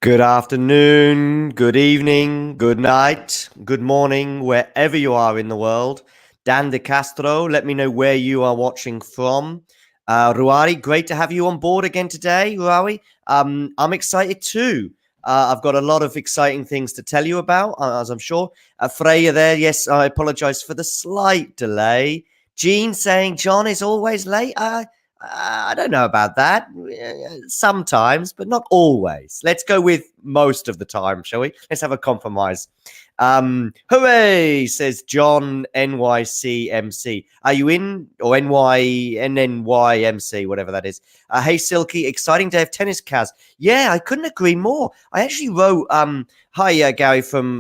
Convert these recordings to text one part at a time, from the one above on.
Good afternoon, good evening, good night, good morning, wherever you are in the world. Dan De Castro, let me know where you are watching from. Ruari, great to have you on board again today, Ruari. I'm excited too. I've got a lot of exciting things to tell you about, as I'm sure. Freya there, yes, I apologize for the slight delay. Jean saying John is always late. I don't know about that. Sometimes, but not always. Let's go with most of the time, shall we? Let's have a compromise. Hooray, says John NYCMC. Are you in? Or NNYMC, whatever that is. Hey, Silky, exciting day of tennis, Kaz. Yeah, I couldn't agree more. I actually wrote, hi, Gary from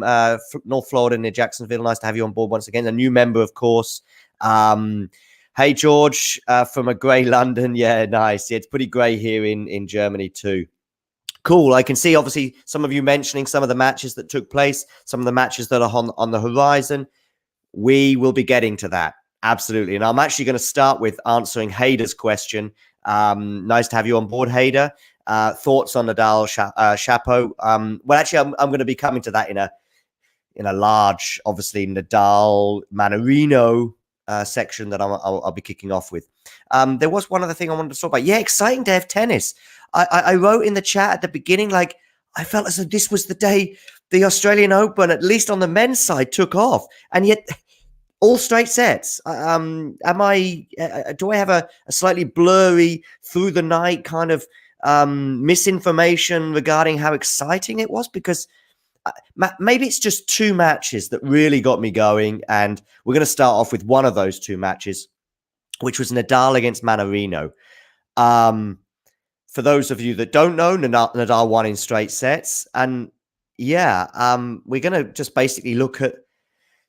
North Florida near Jacksonville. Nice to have you on board once again. A new member, of course. Hey, George, from a grey London. Yeah, nice. Yeah, it's pretty grey here in Germany too. Cool. I can see, obviously, some of you mentioning some of the matches that took place, some of the matches that are on the horizon. We will be getting to that. Absolutely. And I'm actually going to start with answering Hayder's question. Nice to have you on board, Hayder. Thoughts on Nadal, Shapo? Well, actually, I'm going to be coming to that in a large, obviously, Nadal, Mannarino section that I'll be kicking off with. There was one other thing I wanted to talk about. Yeah, exciting day of tennis. I wrote in the chat at the beginning, like, I felt as though this was the day the Australian Open, at least on the men's side, took off. And yet, all straight sets. Do I have a slightly blurry through the night kind of misinformation regarding how exciting it was? Because maybe it's just two matches that really got me going. And we're going to start off with one of those two matches, which was Nadal against Mannarino. For those of you that don't know, Nadal won in straight sets. And yeah, we're going to just basically look at,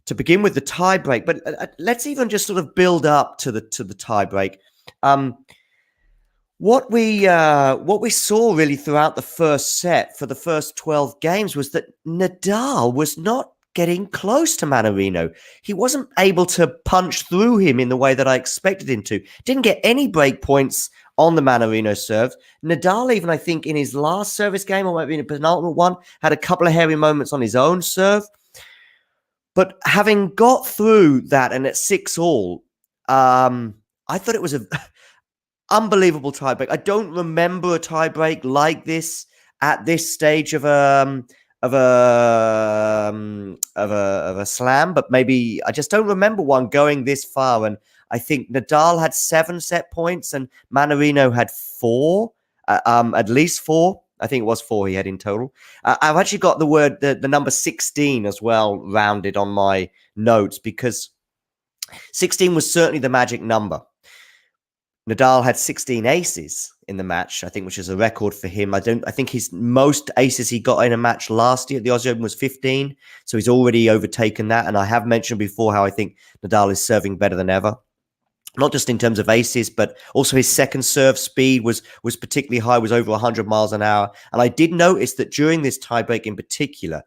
to begin with, the tiebreak. But let's even just sort of build up to the tiebreak. What we saw really throughout the first set for the first 12 games was that Nadal was not getting close to Mannarino. He wasn't able to punch through him in the way that I expected him to. Didn't get any break points on the Mannarino serve. Nadal, even I think in his last service game, or maybe in a penultimate one, had a couple of hairy moments on his own serve. But having got through that and at 6-all, I thought it was a unbelievable tiebreak. I don't remember a tiebreak like this at this stage of a slam, but maybe I just don't remember one going this far. And I think Nadal had 7 set points and Mannarino had 4, at least 4. I think it was 4 he had in total. I've actually got the number 16 as well rounded on my notes, because 16 was certainly the magic number. Nadal had 16 aces in the match, I think, which is a record for him. I think his most aces he got in a match last year at the Aussie Open was 15. So he's already overtaken that. And I have mentioned before how I think Nadal is serving better than ever. Not just in terms of aces, but also his second serve speed was particularly high, was over 100 miles an hour. And I did notice that during this tiebreak in particular,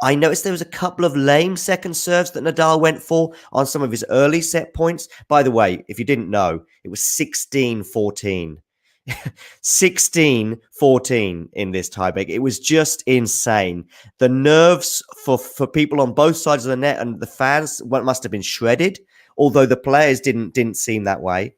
I noticed there was a couple of lame second serves that Nadal went for on some of his early set points. By the way, if you didn't know, it was 16-14. 16-14 in this tiebreak. It was just insane. The nerves for people on both sides of the net and the fans must have been shredded, although the players didn't seem that way.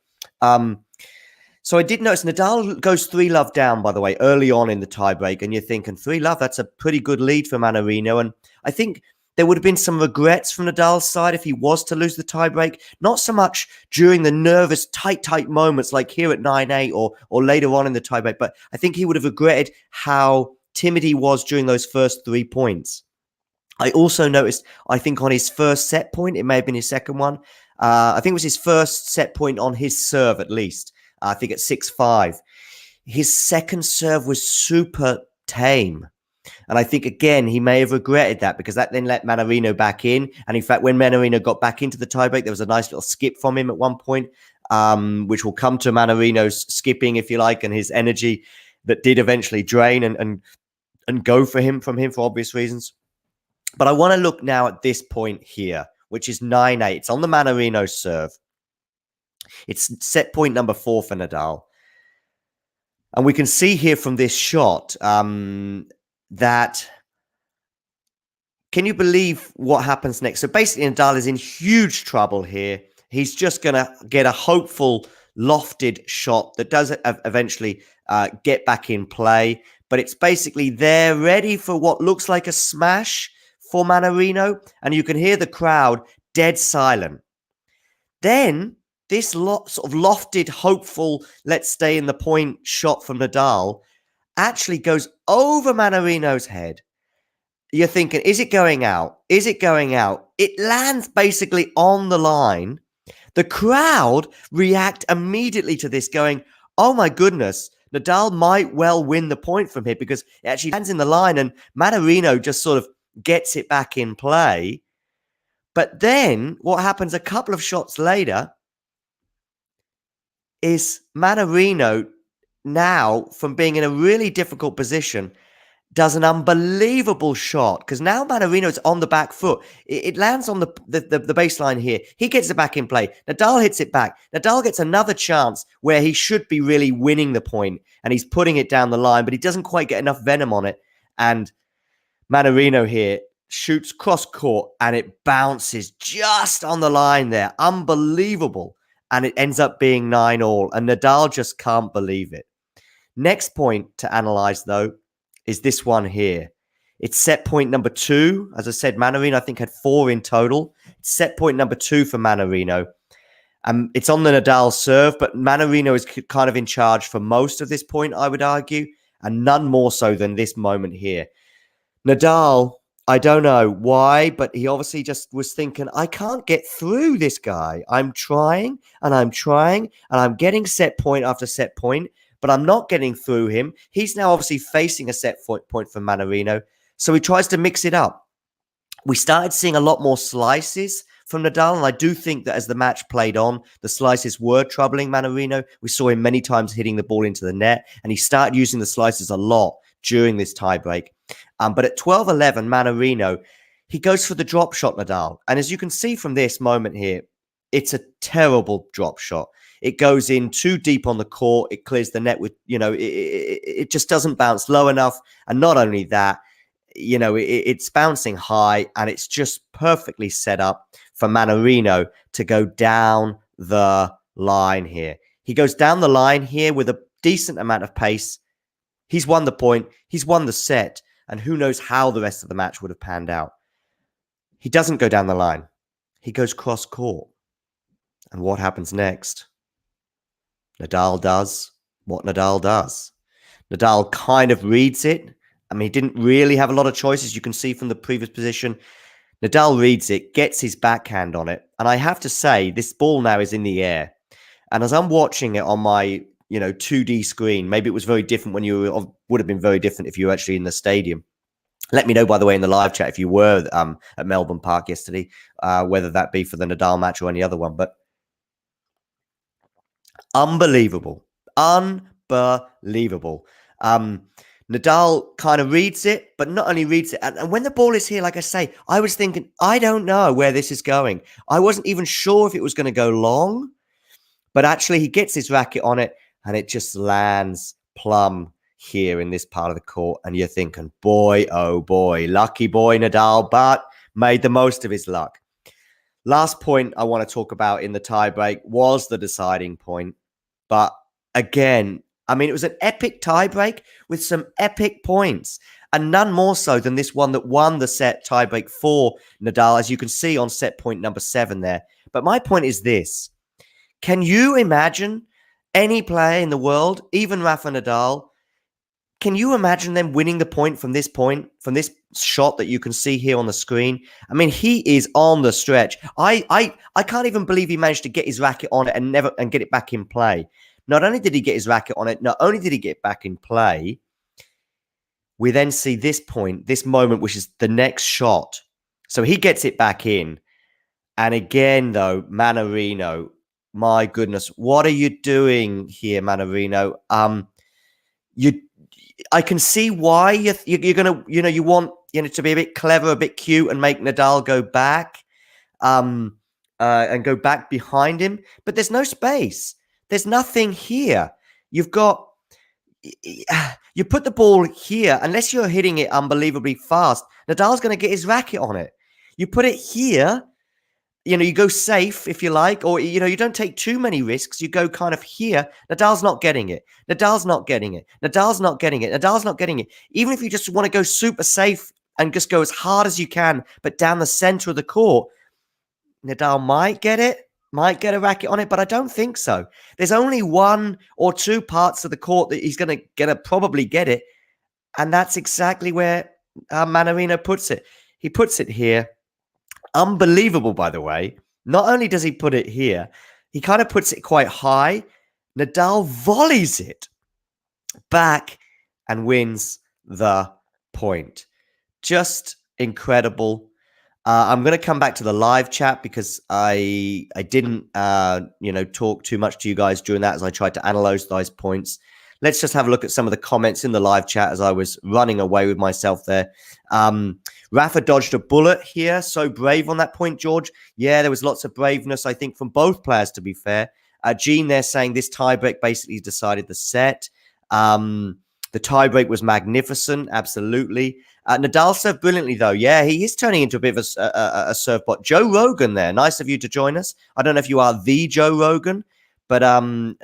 So I did notice Nadal goes 3-love down, by the way, early on in the tiebreak. And you're thinking 3-love, that's a pretty good lead for Mannarino. And I think there would have been some regrets from Nadal's side if he was to lose the tiebreak. Not so much during the nervous, tight moments like here at 9-8 or later on in the tiebreak. But I think he would have regretted how timid he was during those first 3 points. I also noticed, I think on his first set point, it may have been his second one. I think it was his first set point on his serve, at least. I think at 6-5. His second serve was super tame. And I think, again, he may have regretted that, because that then let Mannarino back in. And in fact, when Mannarino got back into the tiebreak, there was a nice little skip from him at one point, which will come to Mannarino's skipping, if you like, and his energy that did eventually drain and go from him for obvious reasons. But I want to look now at this point here, which is 9-8. It's on the Mannarino serve. It's set point number 4 for Nadal. And we can see here from this shot, that can you believe what happens next? So basically, Nadal is in huge trouble here. He's just going to get a hopeful lofted shot that does eventually get back in play. But it's basically they're ready for what looks like a smash for Mannarino. And you can hear the crowd dead silent. Then this sort of lofted, hopeful, let's stay in the point shot from Nadal actually goes over Mannarino's head. You're thinking, is it going out? Is it going out? It lands basically on the line. The crowd react immediately to this, going, oh my goodness, Nadal might well win the point from here because it actually lands in the line and Mannarino just sort of gets it back in play. But then what happens a couple of shots later is Mannarino now, from being in a really difficult position, does an unbelievable shot because now Mannarino's on the back foot. It lands on the baseline here. He gets it back in play. Nadal hits it back. Nadal gets another chance where he should be really winning the point and he's putting it down the line, but he doesn't quite get enough venom on it. And Mannarino here shoots cross court and it bounces just on the line there. Unbelievable. And it ends up being 9-all. And Nadal just can't believe it. Next point to analyze, though, is this one here. It's set point number 2. As I said, Mannarino, I think, had 4 in total. It's set point number 2 for Mannarino. It's on the Nadal serve, but Mannarino is kind of in charge for most of this point, I would argue, and none more so than this moment here. Nadal, I don't know why, but he obviously just was thinking, I can't get through this guy. I'm trying, and I'm trying, and I'm getting set point after set point, but I'm not getting through him. He's now obviously facing a set point for Mannarino, so he tries to mix it up. We started seeing a lot more slices from Nadal, and I do think that as the match played on, the slices were troubling Mannarino. We saw him many times hitting the ball into the net, and he started using the slices a lot during this tiebreak. But at 12-11, Mannarino, he goes for the drop shot, Nadal. And as you can see from this moment here, it's a terrible drop shot. It goes in too deep on the court. It clears the net with, it just doesn't bounce low enough. And not only that, it's bouncing high and it's just perfectly set up for Mannarino to go down the line here. He goes down the line here with a decent amount of pace. He's won the point. He's won the set. And who knows how the rest of the match would have panned out. He doesn't go down the line. He goes cross court. And what happens next? Nadal does what Nadal does. Nadal kind of reads it. I mean, he didn't really have a lot of choices. You can see from the previous position. Nadal reads it, gets his backhand on it. And I have to say, this ball now is in the air. And as I'm watching it on my 2D screen, maybe it was very different when would have been very different if you were actually in the stadium. Let me know, by the way, in the live chat if you were at Melbourne Park yesterday, whether that be for the Nadal match or any other one. But unbelievable. Unbelievable. Nadal kind of reads it, but not only reads it. And when the ball is here, like I say, I was thinking, I don't know where this is going. I wasn't even sure if it was going to go long. But actually, he gets his racket on it, and it just lands plumb here in this part of the court. And you're thinking, boy, oh boy, lucky boy Nadal, but made the most of his luck. Last point I want to talk about in the tiebreak was the deciding point. But again, I mean, it was an epic tiebreak with some epic points, and none more so than this one that won the set tiebreak for Nadal, as you can see on set point number 7 there. But my point is this. Can you imagine any player in the world, even Rafa Nadal, can you imagine them winning the point, from this shot that you can see here on the screen? I mean, he is on the stretch. I can't even believe he managed to get his racket on it and get it back in play. Not only did he get his racket on it, not only did he get back in play, we then see this moment, which is the next shot. So he gets it back in. And again, though, Mannarino, my goodness, what are you doing here, Mannarino? I can see why you're gonna, you want to be a bit clever, a bit cute, and make Nadal go back, and go back behind him. But there's no space. There's nothing here. You've got you put the ball here, unless you're hitting it unbelievably fast, Nadal's going to get his racket on it. You put it here, you go safe if you like, or, you don't take too many risks. You go kind of here. Nadal's not getting it. Nadal's not getting it. Nadal's not getting it. Nadal's not getting it. Even if you just want to go super safe and just go as hard as you can, but down the center of the court, Nadal might get it, might get a racket on it, but I don't think so. There's only one or two parts of the court that he's going to probably get it, and that's exactly where Mannarino puts it. He puts it here. Unbelievable, by the way. Not only does he put it here, he kind of puts it quite high. Nadal volleys it back and wins the point. Just incredible. I'm going to come back to the live chat because I didn't talk too much to you guys during that as I tried to analyze those points. Let's just have a look at some of the comments in the live chat as I was running away with myself there. Rafa dodged a bullet here. So brave on that point, George. Yeah, there was lots of braveness, I think, from both players, to be fair. Gene there saying this tiebreak basically decided the set. The tiebreak was magnificent, absolutely. Nadal served brilliantly, though. Yeah, he is turning into a bit of a serve bot. Joe Rogan there. Nice of you to join us. I don't know if you are the Joe Rogan, but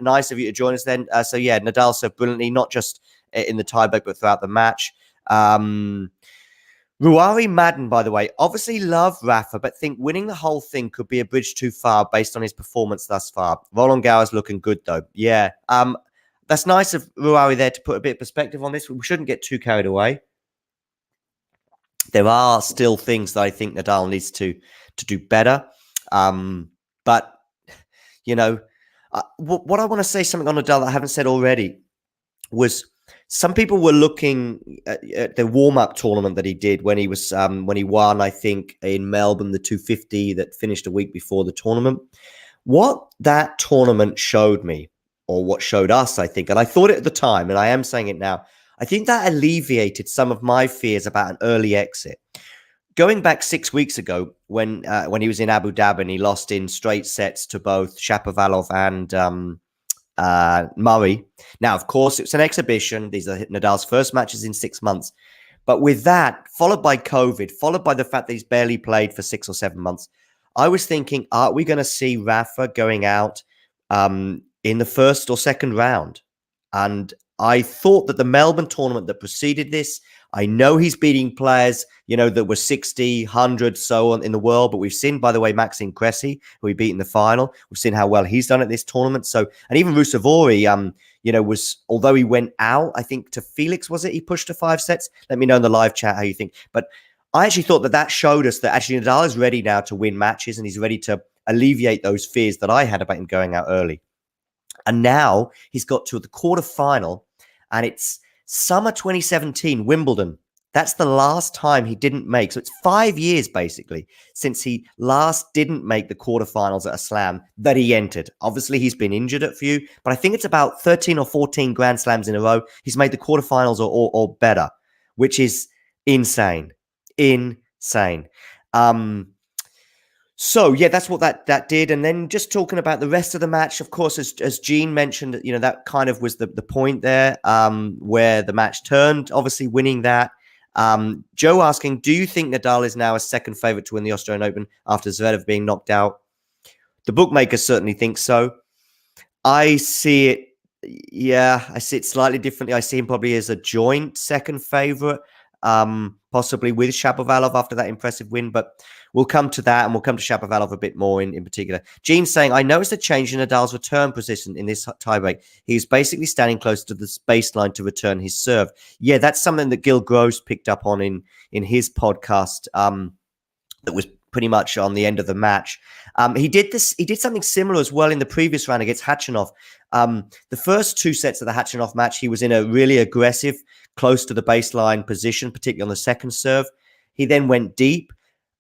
nice of you to join us then. So, yeah, Nadal served brilliantly, not just in the tiebreak, but throughout the match. Ruari Madden, by the way, obviously love Rafa, but think winning the whole thing could be a bridge too far based on his performance thus far. Roland Garros looking good, though. Yeah, that's nice of Ruari there to put a bit of perspective on this. We shouldn't get too carried away. There are still things that I think Nadal needs to do better. But, what I want to say something on Nadal that I haven't said already was some people were looking at the warm-up tournament that he did when he was when he won, I think, in Melbourne, the 250 that finished a week before the tournament. What that tournament showed me, or what showed us, I think, and I thought it at the time, and I am saying it now, I think that alleviated some of my fears about an early exit. Going back 6 weeks ago, when he was in Abu Dhabi and he lost in straight sets to both Shapovalov and Murray. Now, of course, it's an exhibition. These are Nadal's first matches in 6 months. But with that, followed by COVID, followed by the fact that he's barely played for 6 or 7 months, I was thinking, are we going to see Rafa going out in the first or second round? And I thought that the Melbourne tournament that preceded this, I know he's beating players, that were 60, 100, so on in the world. But we've seen, by the way, Maxime Cressy, who he beat in the final. We've seen how well he's done at this tournament. So, and even Ruusuvuori, was, although he went out, I think to Felix, was it? He pushed to 5 sets. Let me know in the live chat how you think. But I actually thought that showed us that actually Nadal is ready now to win matches and he's ready to alleviate those fears that I had about him going out early. And now he's got to the quarterfinal, and it's summer 2017, Wimbledon. That's the last time he didn't make. So it's 5 years, basically, since he last didn't make the quarterfinals at a slam that he entered. Obviously, he's been injured at a few, but I think it's about 13 or 14 Grand Slams in a row. He's made the quarterfinals or better, which is insane. Insane. So, yeah, that's what that did. And then just talking about the rest of the match, of course, as Gene mentioned, that kind of was the point there where the match turned, obviously winning that. Joe asking, do you think Nadal is now a second favorite to win the Australian Open after Zverev being knocked out? The bookmakers certainly think so. I see it slightly differently. I see him probably as a joint second favorite, possibly with Shapovalov after that impressive win, but we'll come to that, and we'll come to Shapovalov a bit more in particular. Gene's saying, I noticed a change in Nadal's return position in this tiebreak. He's basically standing close to the baseline to return his serve. Yeah, that's something that Gil Gross picked up on in his podcast that was pretty much on the end of the match. He did something similar as well in the previous round against Khachanov. The first 2 sets of the Khachanov match, he was in a really aggressive, close to the baseline position, particularly on the second serve. He then went deep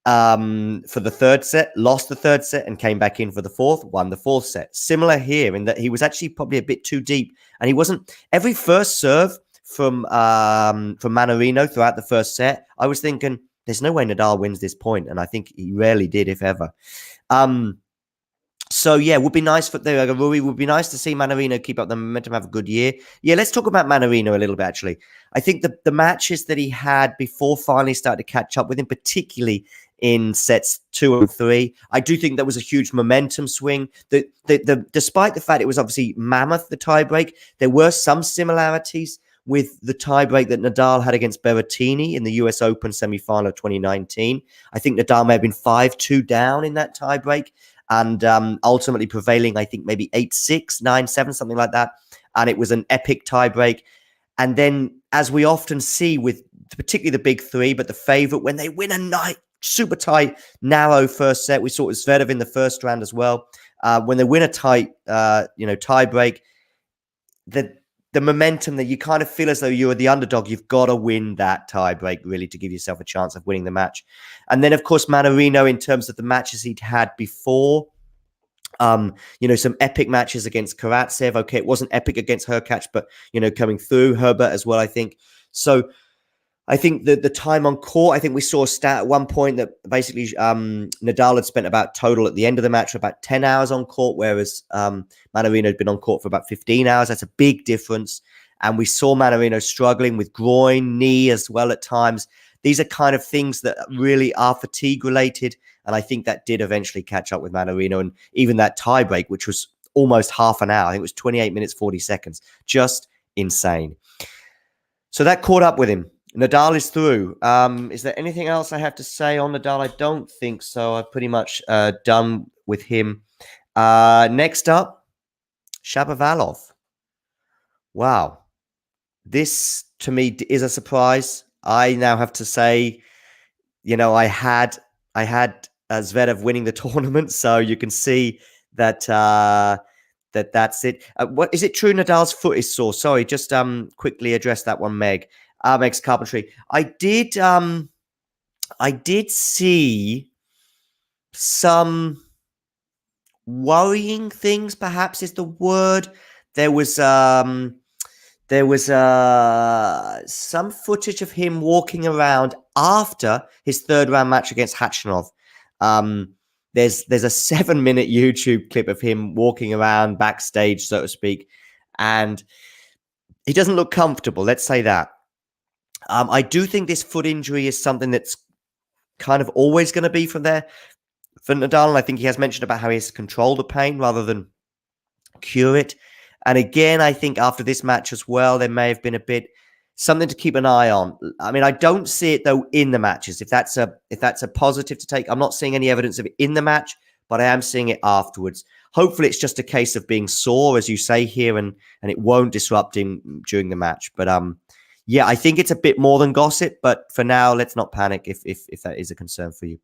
for the third set, lost the third set, and came back in for the fourth, won the fourth set. Similar here in that he was actually probably a bit too deep, and he wasn't. Every first serve from Mannarino throughout the first set, I was thinking, there's no way Nadal wins this point, and I think he rarely did, if ever. So yeah, would be nice for the Rui. Would be nice to see Mannarino keep up the momentum, have a good year. Yeah, let's talk about Mannarino a little bit. Actually, I think the matches that he had before finally started to catch up with him, particularly in sets 2 and 3, I do think that was a huge momentum swing. Despite the fact it was obviously mammoth the tiebreak, there were some similarities with the tiebreak that Nadal had against Berrettini in the US Open semi-final of 2019. I think Nadal may have been 5-2 down in that tiebreak, and ultimately prevailing, I think, maybe 8-6, 9-7, something like that. And it was an epic tiebreak. And then, as we often see with particularly the big three, but the favorite, when they win a super tight, narrow first set, we saw it with Zverev in the first round as well. When they win a tight, tiebreak, the momentum that you kind of feel as though you're the underdog, you've got to win that tiebreak really to give yourself a chance of winning the match. And then, of course, Mannarino, in terms of the matches he'd had before, some epic matches against Karatsev. Okay, it wasn't epic against Hurkacz, but, coming through Herbert as well, I think. So I think the time on court, I think we saw a stat at one point that basically Nadal had spent about total at the end of the match about 10 hours on court, whereas Mannarino had been on court for about 15 hours. That's a big difference. And we saw Mannarino struggling with groin, knee as well at times. These are kind of things that really are fatigue related. And I think that did eventually catch up with Mannarino. And even that tiebreak, which was almost half an hour, I think it was 28 minutes, 40 seconds. Just insane. So that caught up with him. Nadal is through. Is there anything else I have to say on Nadal? I don't think so. I've pretty much done with him. Next up, Shapovalov. Wow. This, to me, is a surprise. I now have to say, I had Zverev winning the tournament, so you can see that that's it. What is it true Nadal's foot is sore? Sorry, just quickly address that one, Meg's Carpentry. I did see some worrying things, perhaps is the word. There was some footage of him walking around after his third round match against Khachanov. There's a 7-minute YouTube clip of him walking around backstage, so to speak, and he doesn't look comfortable. Let's say that. I do think this foot injury is something that's kind of always going to be from there for Nadal. And I think he has mentioned about how he has to control the pain rather than cure it. And again, I think after this match as well, there may have been a bit something to keep an eye on. I mean, I don't see it though in the matches. If that's a positive to take, I'm not seeing any evidence of it in the match, but I am seeing it afterwards. Hopefully, it's just a case of being sore, as you say here, and it won't disrupt him during the match. But yeah, I think it's a bit more than gossip, but for now, let's not panic if that is a concern for you.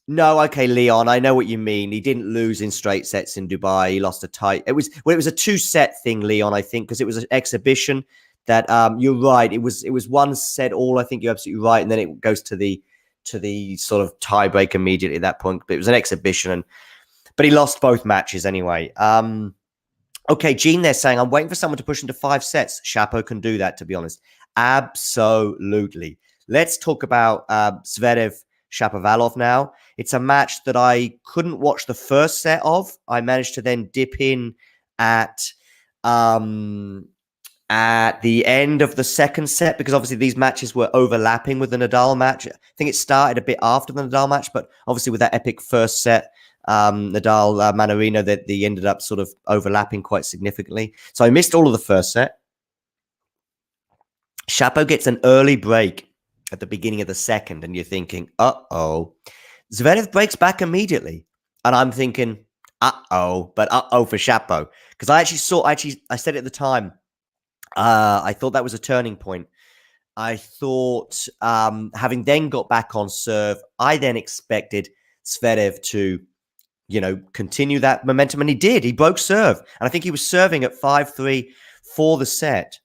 No, okay, Leon, I know what you mean. He didn't lose in straight sets in Dubai. He lost a tie. It was a 2-set thing, Leon, I think, because it was an exhibition that you're right. It was 1 set all. I think you're absolutely right, and then it goes to the sort of tiebreak immediately at that point. But it was an exhibition, but he lost both matches anyway. Okay, Gene, they're saying, I'm waiting for someone to push into 5 sets. Shapo can do that, to be honest. Absolutely. Let's talk about Zverev Shapovalov now. It's a match that I couldn't watch the first set of. I managed to then dip in at the end of the second set because obviously these matches were overlapping with the Nadal match. I think it started a bit after the Nadal match, but obviously with that epic first set, Nadal, Mannarino, that they ended up sort of overlapping quite significantly. So I missed all of the first set. Shapo gets an early break at the beginning of the second, and you're thinking, uh-oh. Zverev breaks back immediately. And I'm thinking, uh-oh, but uh-oh for Shapo. Because I said it at the time, I thought that was a turning point. I thought, having then got back on serve, I then expected Zverev to, continue that momentum. And he did. He broke serve. And I think he was serving at 5-3 for the set.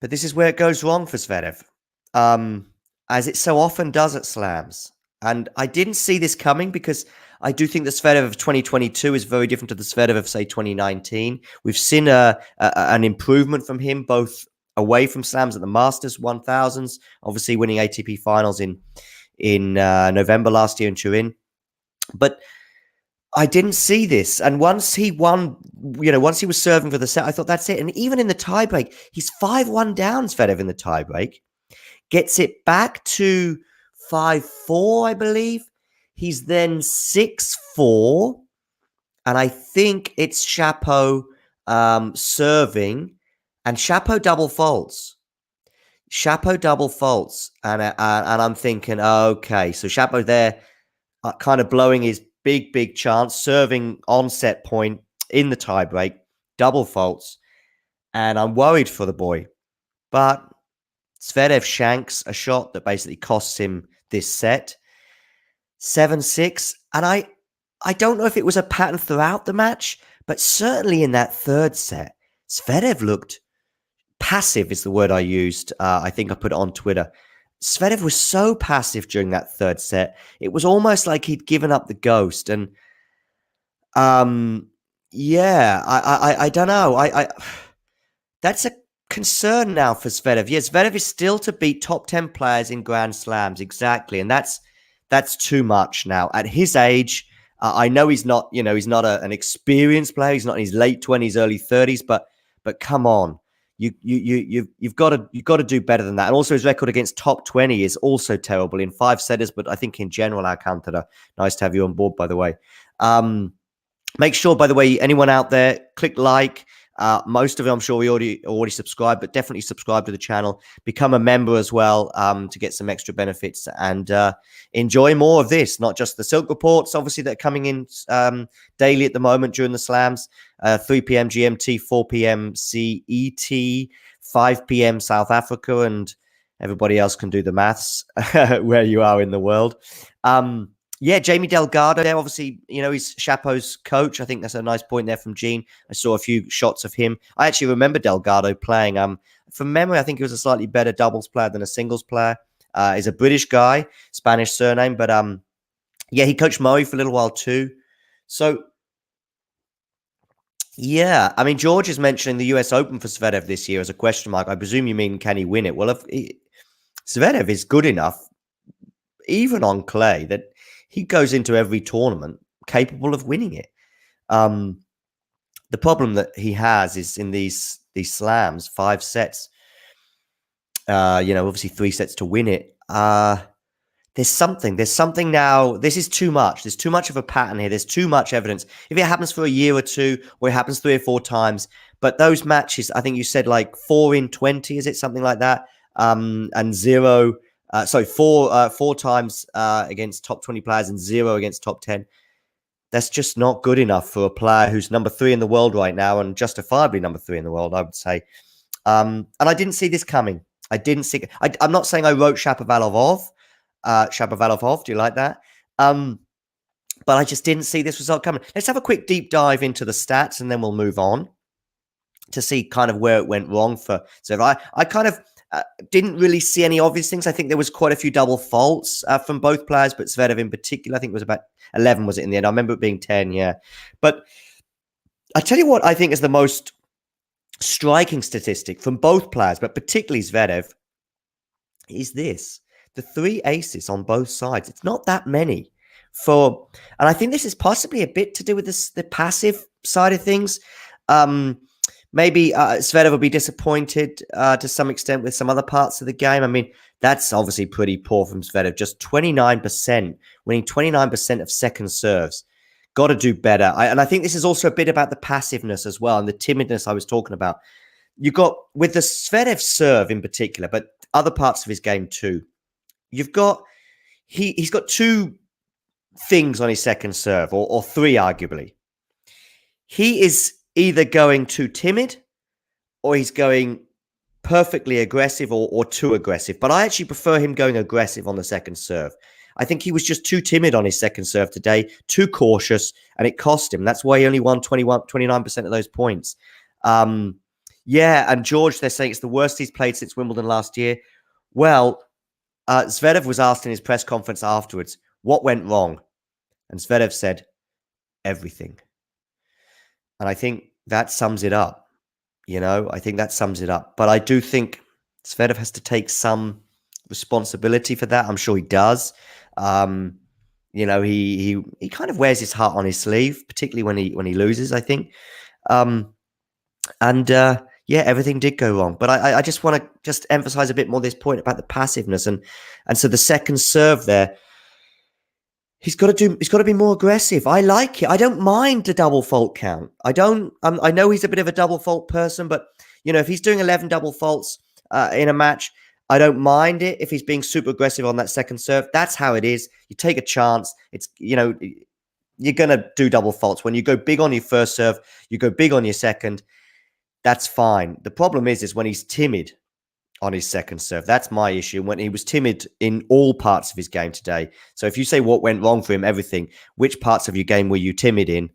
But this is where it goes wrong for Zverev, as it so often does at slams. And I didn't see this coming because I do think the Zverev of 2022 is very different to the Zverev of, say, 2019. We've seen an improvement from him, both away from slams at the Masters 1000s, obviously winning ATP finals in November last year in Turin. But I didn't see this. And once he won, once he was serving for the set, I thought that's it. And even in the tiebreak, he's 5-1 down, Zverev, in the tiebreak. Gets it back to 5-4, I believe. He's then 6-4. And I think it's Chapo serving. And Chapo double faults. And I'm thinking, okay, so Chapo there kind of blowing his big chance, serving on set point in the tiebreak, double faults. And I'm worried for the boy. But Zverev shanks a shot that basically costs him this set. 7-6. And I don't know if it was a pattern throughout the match, but certainly in that third set, Zverev looked passive is the word I used. I think I put it on Twitter. Zverev was so passive during that third set. It was almost like he'd given up the ghost. And yeah, I don't know. That's a concern now for Zverev. Yeah, Zverev is still to beat top 10 players in Grand Slams. Exactly. And that's too much now. At his age, I know he's not, he's not an experienced player. He's not in his late 20s, early 30s, but come on. You've got to do better than that. And also his record against top 20 is also terrible in 5-setters, but I think in general, Alcantara. Nice to have you on board, by the way. Make sure, by the way, anyone out there, click like. Most of them, I'm sure we already subscribed, but definitely subscribe to the channel. Become a member as well to get some extra benefits and enjoy more of this. Not just the Silk Reports, obviously, that are coming in daily at the moment during the slams. 3 p.m. GMT, 4 p.m. CET, 5 p.m. South Africa, and everybody else can do the maths where you are in the world. Yeah, Jamie Delgado there, obviously, he's Chapo's coach. I think that's a nice point there from Gene. I saw a few shots of him. I actually remember Delgado playing. From memory, I think he was a slightly better doubles player than a singles player. He's a British guy, Spanish surname, but yeah, he coached Murray for a little while too. So, yeah, I mean, George is mentioning the US Open for Zverev this year as a question mark. I presume you mean, can he win it? Well, Zverev is good enough, even on clay, that he goes into every tournament capable of winning it. The problem that he has is in these slams, 5 sets, obviously 3 sets to win it. There's something now. This is too much. There's too much of a pattern here. There's too much evidence. If it happens for a year or two, or it happens 3 or 4 times, but those matches, I think you said like 4 in 20, is it something like that? And 0. Four times against top 20 players and 0 against top 10. That's just not good enough for a player who's number 3 in the world right now, and justifiably number 3 in the world, I would say. And I didn't see this coming. I'm not saying I wrote Shapovalov off. Shapovalov off. Do you like that? But I just didn't see this result coming. Let's have a quick deep dive into the stats, and then we'll move on to see kind of where it went wrong for Zverev. I kind of didn't really see any obvious things. I think there was quite a few double faults from both players, but Zverev in particular, I think it was about 11, was it, in the end? I remember it being 10, yeah. But I tell you what I think is the most striking statistic from both players, but particularly Zverev, is this. The 3 aces on both sides. It's not that many. And I think this is possibly a bit to do with the passive side of things. Maybe Zverev will be disappointed to some extent with some other parts of the game. I mean, that's obviously pretty poor from Zverev. Just 29%, winning 29% of second serves. Got to do better. And I think this is also a bit about the passiveness as well and the timidness I was talking about. You got, with the Zverev serve in particular, but other parts of his game too, you've got, he's got 2 things on his second serve, or 3 arguably. He is either going too timid or he's going perfectly aggressive or too aggressive. But I actually prefer him going aggressive on the second serve. I think he was just too timid on his second serve today, too cautious, and it cost him. That's why he only won 29% of those points. Yeah, and George, they're saying it's the worst he's played since Wimbledon last year. Well, Zverev was asked in his press conference afterwards, what went wrong? And Zverev said, everything. And I think that sums it up. I think that sums it up. But I do think Zverev has to take some responsibility for that. I'm sure he does. He kind of wears his heart on his sleeve, particularly when he loses, I think. Um, and yeah, everything did go wrong. But I just want to just emphasize a bit more this point about the passiveness, and so the second serve there, he's got to be more aggressive. I like it. I don't mind the double fault count. I don't. I know he's a bit of a double fault person, but if he's doing 11 double faults in a match, I don't mind it if he's being super aggressive on that second serve. That's how it is. You take a chance. It's you're gonna do double faults when you go big on your first serve. You go big on your second. That's fine. The problem is when he's timid on his second serve. That's my issue. When he was timid in all parts of his game today. So if you say what went wrong for him, everything, which parts of your game were you timid in?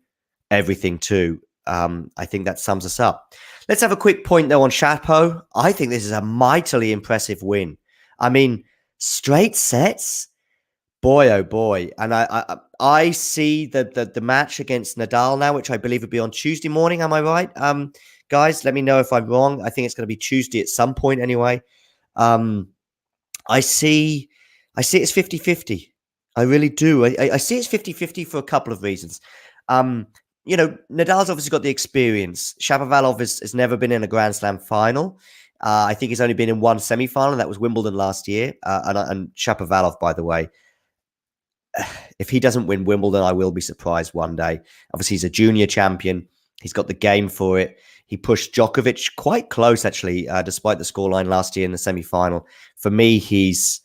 Everything too. I think that sums us up. Let's have a quick point though on Shapo. I think this is a mightily impressive win. I mean, straight sets. Boy, oh boy. And I see the match against Nadal now, which I believe would be on Tuesday morning. Am I right? Guys, let me know if I'm wrong. I think it's going to be Tuesday at some point anyway. I see it as 50-50. I really do. I see it's 50-50 for a couple of reasons. Nadal's obviously got the experience. Shapovalov has never been in a Grand Slam final. I think he's only been in one semi-final. That was Wimbledon last year. And Shapovalov, by the way, if he doesn't win Wimbledon, I will be surprised one day. Obviously, he's a junior champion. He's got the game for it. He pushed Djokovic quite close, actually, despite the scoreline last year in the semi-final. For me, he's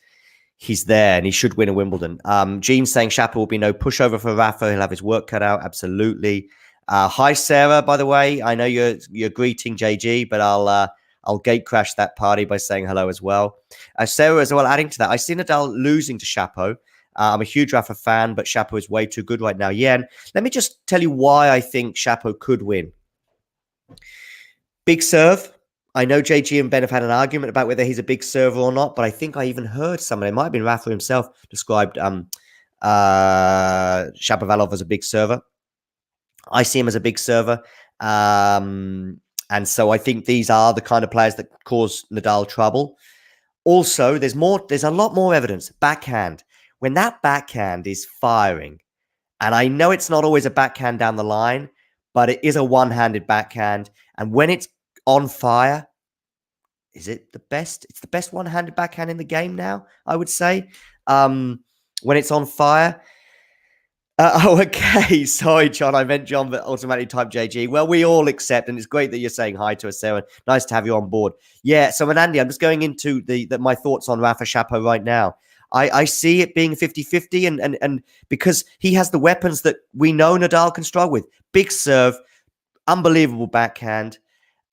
there and he should win a Wimbledon. Gene's saying Shapo will be no pushover for Rafa. He'll have his work cut out. Absolutely. Hi, Sarah, by the way. I know you're greeting JG, but I'll gate crash that party by saying hello as well. Sarah as well, adding to that, I see Nadal losing to Shapo. I'm a huge Rafa fan, but Shapo is way too good right now. Yeah, and let me just tell you why I think Shapo could win. Big serve. I know JG and Ben have had an argument about whether he's a big server or not, but I think I even heard someone, it might have been Rafa himself, described Shapovalov as a big server. I see him as a big server. And so I think these are the kind of players that cause Nadal trouble. Also, there's a lot more evidence. Backhand. When that backhand is firing, and I know it's not always a backhand down the line, but it is a one-handed backhand. And when it's on fire, is it the best? It's the best one-handed backhand in the game now, I would say. When it's on fire. Okay. Sorry, John. I meant John, but automatically typed JG. Well, we all accept, and it's great that you're saying hi to us, Sarah. Nice to have you on board. Yeah, so Andy, I'm just going into my thoughts on Rafa Shapo right now. I see it being 50-50, and because he has the weapons that we know Nadal can struggle with. Big serve, unbelievable backhand,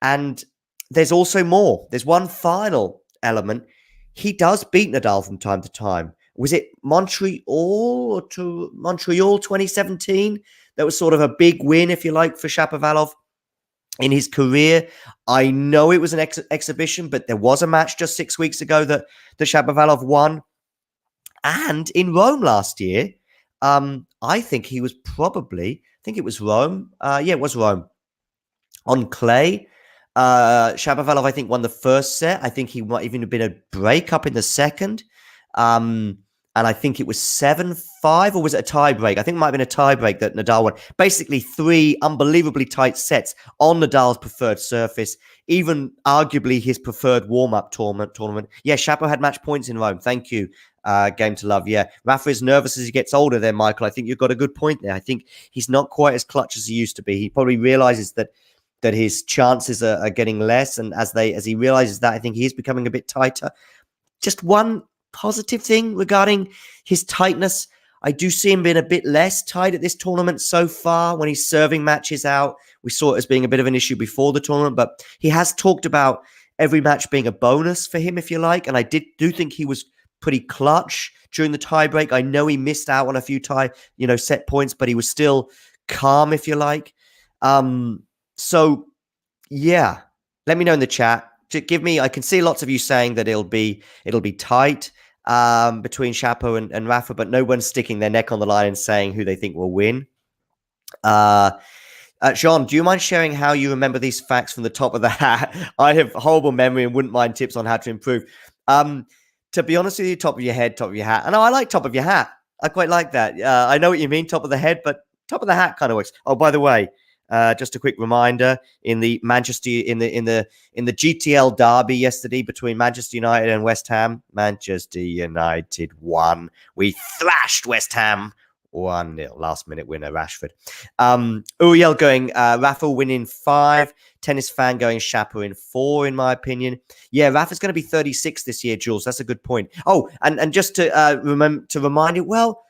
and there's also more. There's one final element. He does beat Nadal from time to time. Was it Montreal 2017? That was sort of a big win, if you like, for Shapovalov in his career. I know it was an exhibition, but there was a match just 6 weeks ago that Shapovalov won. And in Rome last year, I think he was I think it was Rome. Yeah, it was Rome. On clay, Shapovalov, I think, won the first set. I think he might even have been a break-up in the second. And I think it was 7-5, or was it a tie-break? I think it might have been a tie-break that Nadal won. Basically, 3 unbelievably tight sets on Nadal's preferred surface, even arguably his preferred warm-up tournament. Yeah, Shapo had match points in Rome. Thank you. Game to love. Yeah, Rafa is nervous as he gets older there, Michael. I think you've got a good point there. I think he's not quite as clutch as he used to be. He probably realizes that his chances are getting less, and as he realizes that, I think he is becoming a bit tighter. Just one positive thing regarding his tightness, I do see him being a bit less tight at this tournament so far when he's serving matches out. We saw it as being a bit of an issue before the tournament, but he has talked about every match being a bonus for him, if you like, and I do think he was pretty clutch during the tiebreak. I know he missed out on a few set points, but he was still calm, if you like. So yeah, let me know in the chat. I can see lots of you saying that it'll be tight between Shapo and Rafa, but no one's sticking their neck on the line and saying who they think will win. Sean, do you mind sharing how you remember these facts from the top of the hat? I have horrible memory and wouldn't mind tips on how to improve. To be honest with you, top of your hat. And I like top of your hat. I quite like that. I know what you mean, top of the head, but top of the hat kind of works. Oh, by the way, just a quick reminder: in the GTL derby yesterday between Manchester United and West Ham, Manchester United won. We thrashed West Ham 1-0. Last minute winner, Rashford. Uriel going Rafa winning 5. Tennis fan going Shapo in 4, in my opinion. Yeah, Rafa's going to be 36 this year, Jules. That's a good point. Oh, and just to remind you, well,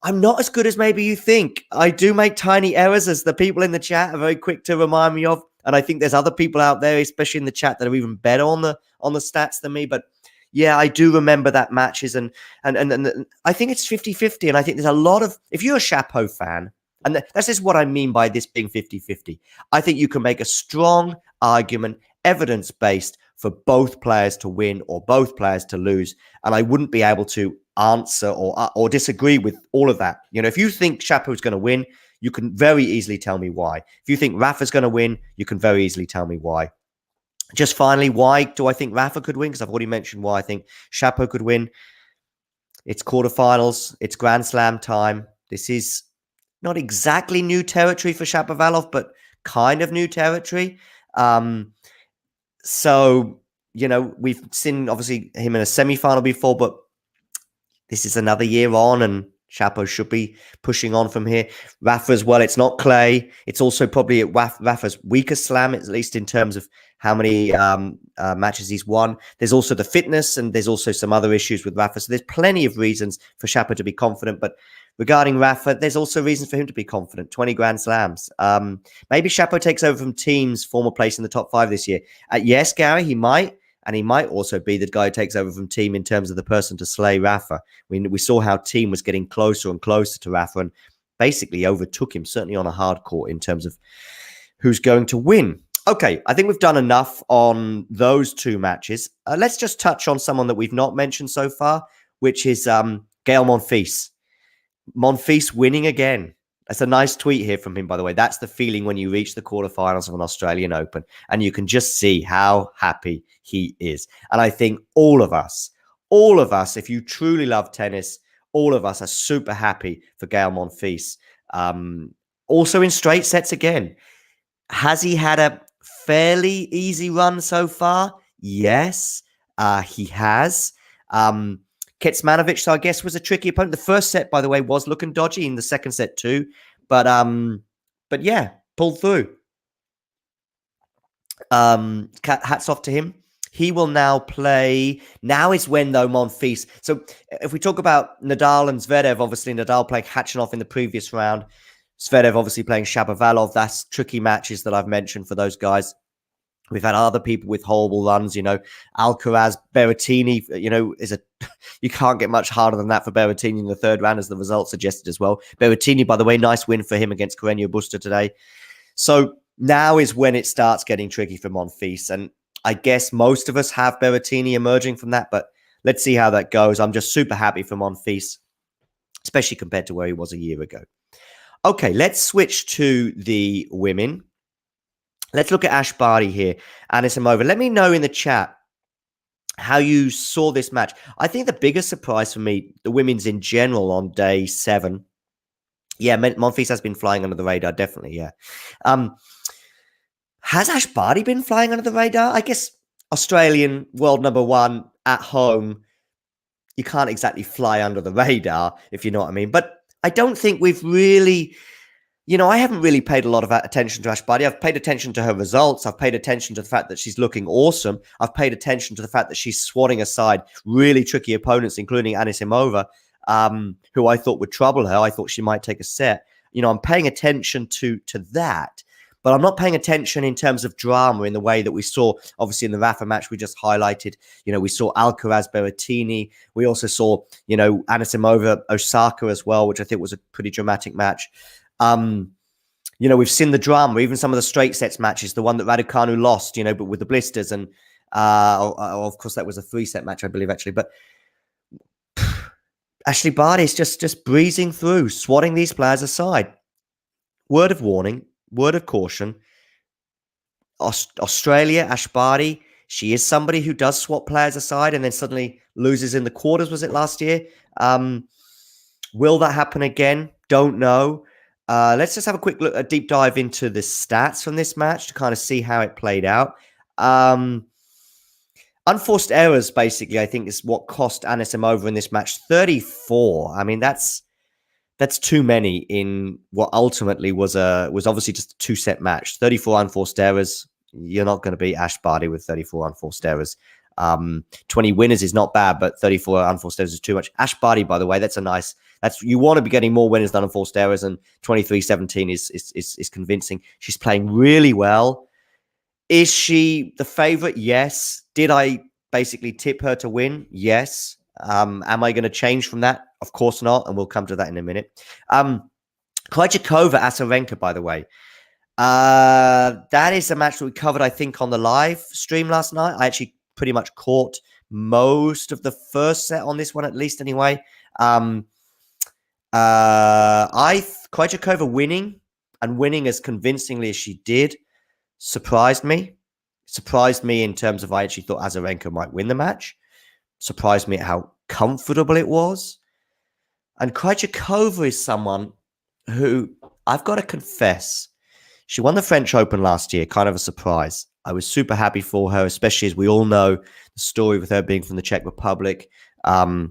I'm not as good as maybe you think. I do make tiny errors, as the people in the chat are very quick to remind me of. And I think there's other people out there, especially in the chat, that are even better on the stats than me. But yeah, I do remember that matches, and I think it's 50-50. And I think there's a lot of, if you're a Shapo fan, and that's just what I mean by this being 50-50. I think you can make a strong argument, evidence-based, for both players to win or both players to lose. And I wouldn't be able to answer or disagree with all of that. You know, if you think Shapo's going to win, you can very easily tell me why. If you think Rafa's going to win, you can very easily tell me why. Just finally, why do I think Rafa could win? Because I've already mentioned why I think Shapo could win. It's quarterfinals. It's Grand Slam time. This is not exactly new territory for Shapovalov, but kind of new territory. So, you know, we've seen obviously him in a semi-final before, but this is another year on, and Shapo should be pushing on from here. Rafa as well. It's not clay. It's also probably at Rafa's weakest slam, at least in terms of how many matches he's won. There's also the fitness, and there's also some other issues with Rafa. So there's plenty of reasons for Shapo to be confident. But regarding Rafa, there's also reasons for him to be confident. 20 Grand Slams. Maybe Shapo takes over from Thiem's former place in the top 5 this year. Yes, Gary, he might. And he might also be the guy who takes over from Thiem in terms of the person to slay Rafa. We saw how Thiem was getting closer and closer to Rafa and basically overtook him, certainly on a hard court, in terms of who's going to win. Okay, I think we've done enough on those 2 matches. Let's just touch on someone that we've not mentioned so far, which is Gael Monfils. Monfils winning again. That's a nice tweet here from him, by the way. That's the feeling when you reach the quarterfinals of an Australian Open, and you can just see how happy he is. And I think all of us, if you truly love tennis, all of us are super happy for Gael Monfils. Also in straight sets again. Has he had a fairly easy run so far? Yes, he has. Kecmanovic, so I guess, was a tricky opponent. The first set, by the way, was looking dodgy. In the second set too, but yeah, pulled through. Hats off to him. He will now play. Now is when, though, Monfils. So if we talk about Nadal and Zverev, obviously Nadal playing Khachanov in the previous round. Zverev obviously playing Shapovalov. That's tricky matches that I've mentioned for those guys. We've had other people with horrible runs, you know, Alcaraz, Berrettini, you know, you can't get much harder than that for Berrettini in the 3rd round, as the results suggested as well. Berrettini, by the way, nice win for him against Carreño Busta today. So now is when it starts getting tricky for Monfils. And I guess most of us have Berrettini emerging from that, but let's see how that goes. I'm just super happy for Monfils, especially compared to where he was a year ago. Okay, let's switch to the women. Let's look at Ash Barty here, Anisimova. Let me know in the chat how you saw this match. I think the biggest surprise for me, the women's in general on day 7. Yeah, Monfils has been flying under the radar, definitely, yeah. Has Ash Barty been flying under the radar? I guess Australian world number 1 at home, you can't exactly fly under the radar, if you know what I mean. But I don't think we've really... You know, I haven't really paid a lot of attention to Ash Barty. I've paid attention to her results. I've paid attention to the fact that she's looking awesome. I've paid attention to the fact that she's swatting aside really tricky opponents, including Anisimova, who I thought would trouble her. I thought she might take a set. You know, I'm paying attention to that, but I'm not paying attention in terms of drama in the way that we saw, obviously, in the Rafa match we just highlighted. You know, we saw Alcaraz, Berrettini. We also saw, you know, Anisimova, Osaka as well, which I think was a pretty dramatic match. You know, we've seen the drama, even some of the straight sets matches, the one that Raducanu lost, you know, but with the blisters. And of course, that was a 3-set match, I believe, actually. But Ashley Barty is just breezing through, swatting these players aside. Word of warning, word of caution. Australia, Ash Barty, she is somebody who does swat players aside and then suddenly loses in the quarters, was it last year? Will that happen again? Don't know. Let's just have a quick look, a deep dive into the stats from this match to kind of see how it played out. Unforced errors, basically, I think is what cost Anisimova in this match. 34. I mean, that's too many in what ultimately was obviously just a 2-set match. 34 unforced errors. You're not going to beat Ash Barty with 34 unforced errors. 20 winners is not bad, but 34 unforced errors is too much. Ash Barty, by the way, you want to be getting more winners than unforced errors, and 23-17 is convincing. She's playing really well. Is she the favorite? Yes. Did I basically tip her to win? Yes. Am I going to change from that? Of course not, and we'll come to that in a minute. Krejcikova Azarenka, by the way. That is a match that we covered, I think, on the live stream last night. I actually pretty much caught most of the first set on this one, at least anyway. Krejcikova winning as convincingly as she did surprised me. Surprised me in terms of I actually thought Azarenka might win the match. Surprised me at how comfortable it was. And Krejcikova is someone who, I've got to confess, she won the French Open last year, kind of a surprise. I was super happy for her, especially as we all know the story with her being from the Czech Republic. The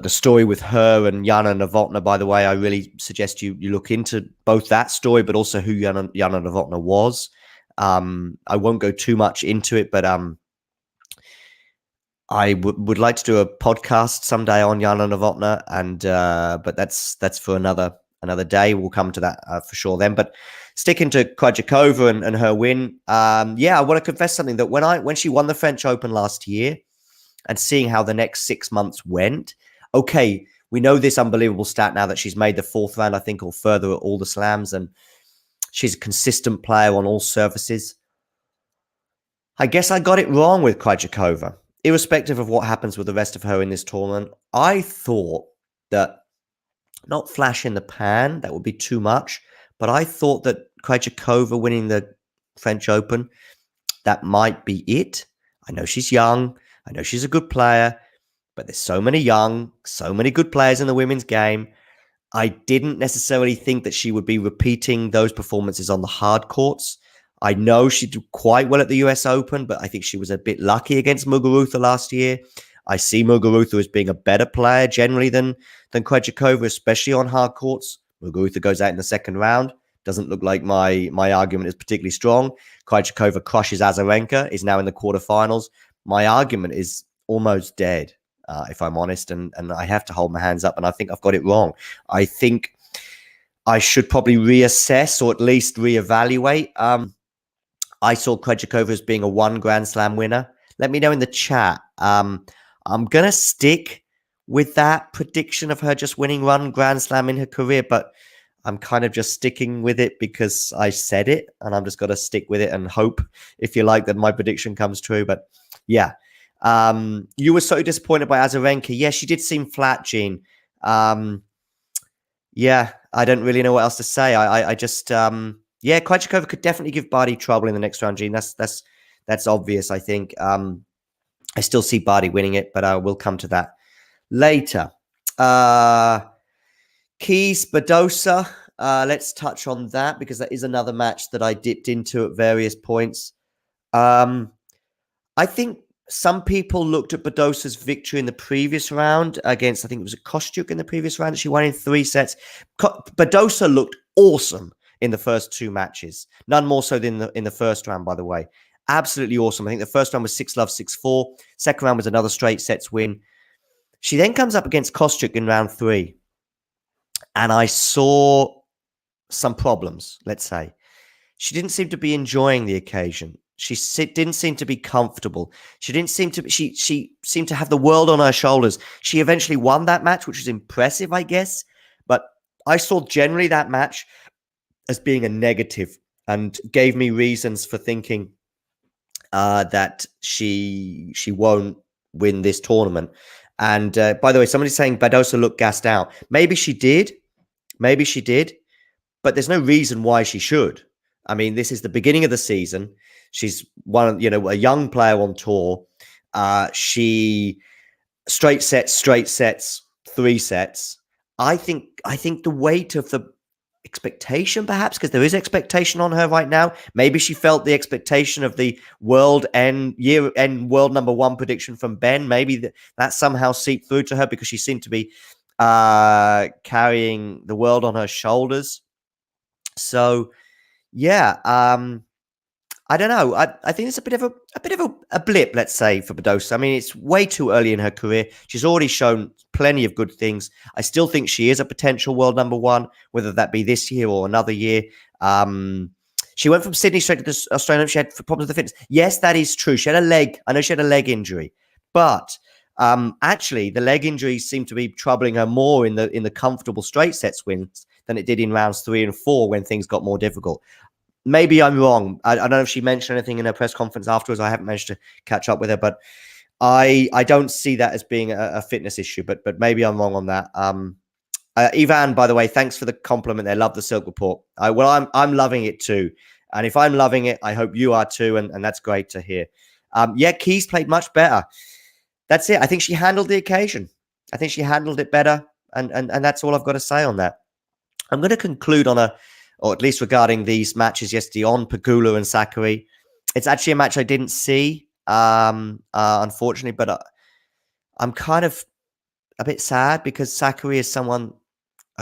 story with her and Jana Novotná, by the way, I really suggest you look into both that story, but also who Jana Novotná was. I won't go too much into it, but I would like to do a podcast someday on Jana Novotná, and but that's for another day. We'll come to that for sure then. But sticking to Krejcikova and her win, I want to confess something, that when she won the French Open last year, and seeing how the next 6 months went, okay, we know this unbelievable stat now that she's made the 4th round, I think, or further at all the slams, and she's a consistent player on all surfaces. I guess I got it wrong with Krejcikova. Irrespective of what happens with the rest of her in this tournament, I thought that, not flash in the pan, that would be too much, but I thought that Krejcikova winning the French Open, that might be it. I know she's young. I know she's a good player, but there's so many good players in the women's game. I didn't necessarily think that she would be repeating those performances on the hard courts. I know she did quite well at the US Open, but I think she was a bit lucky against Muguruza last year. I see Muguruza as being a better player generally than Krejcikova, especially on hard courts. Muguruza goes out in the second round. Doesn't look like my argument is particularly strong. Krejcikova crushes Azarenka, is now in the quarterfinals. My argument is almost dead, if I'm honest, and I have to hold my hands up, and I think I've got it wrong. I think I should probably reassess, or at least reevaluate. I saw Krejcikova as being a 1 Grand Slam winner. Let me know in the chat. I'm going to stick with that prediction of her just winning 1 Grand Slam in her career, but I'm kind of just sticking with it because I said it, and I'm just going to stick with it and hope, if you like, that my prediction comes true. But yeah, you were so disappointed by Azarenka. Yeah, she did seem flat, Gene. Yeah, I don't really know what else to say. I just, Krejcikova could definitely give Barty trouble in the next round, Gene. That's obvious, I think. I still see Barty winning it, but we'll come to that later. Keys Badosa. Let's touch on that because that is another match that I dipped into at various points. I think some people looked at Badosa's victory in the previous round against, I think it was a Kostyuk in the previous round. She won in 3 sets. Badosa looked awesome in the first 2 matches. None more so than in the first round, by the way. Absolutely awesome. I think the first round was 6-love, 6-4. Second round was another straight sets win. She then comes up against Kostyuk in round 3. And I saw some problems, let's say. She didn't seem to be enjoying the occasion. She didn't seem to be comfortable. She seemed to have the world on her shoulders. She eventually won that match, which was impressive, I guess. But I saw generally that match as being a negative and gave me reasons for thinking that she won't win this tournament. And by the way, somebody's saying Badosa looked gassed out. Maybe she did. But there's no reason why she should. I mean, this is the beginning of the season. She's a young player on tour. She straight sets, 3 sets. I think the weight of the expectation, perhaps, because there is expectation on her right now. Maybe she felt the expectation of the year end world number 1 prediction from Ben. Maybe that somehow seeped through to her because she seemed to be carrying the world on her shoulders. So yeah, I don't know. I think it's a bit of a blip, let's say, for Badosa. I mean, it's way too early in her career. She's already shown plenty of good things. I still think she is a potential world number 1, whether that be this year or another year. She went from Sydney straight to the Australian Open. She had problems with the fitness. Yes, that is true. She had a leg. I know she had a leg injury, but actually, the leg injuries seemed to be troubling her more in the comfortable straight sets wins than it did in rounds 3 and 4 when things got more difficult. Maybe I'm wrong. I don't know if she mentioned anything in her press conference afterwards. I haven't managed to catch up with her, but I don't see that as being a fitness issue. But maybe I'm wrong on that. Ivan, by the way, thanks for the compliment there. Love the Silk Report. I'm loving it too. And if I'm loving it, I hope you are too. And that's great to hear. Yeah, Keys played much better. That's it. I think she handled the occasion. I think she handled it better. And that's all I've got to say on that. I'm going to conclude on or at least regarding these matches yesterday on Pegula and Sakkari. It's actually a match I didn't see, unfortunately, but I'm kind of a bit sad because Sakkari is someone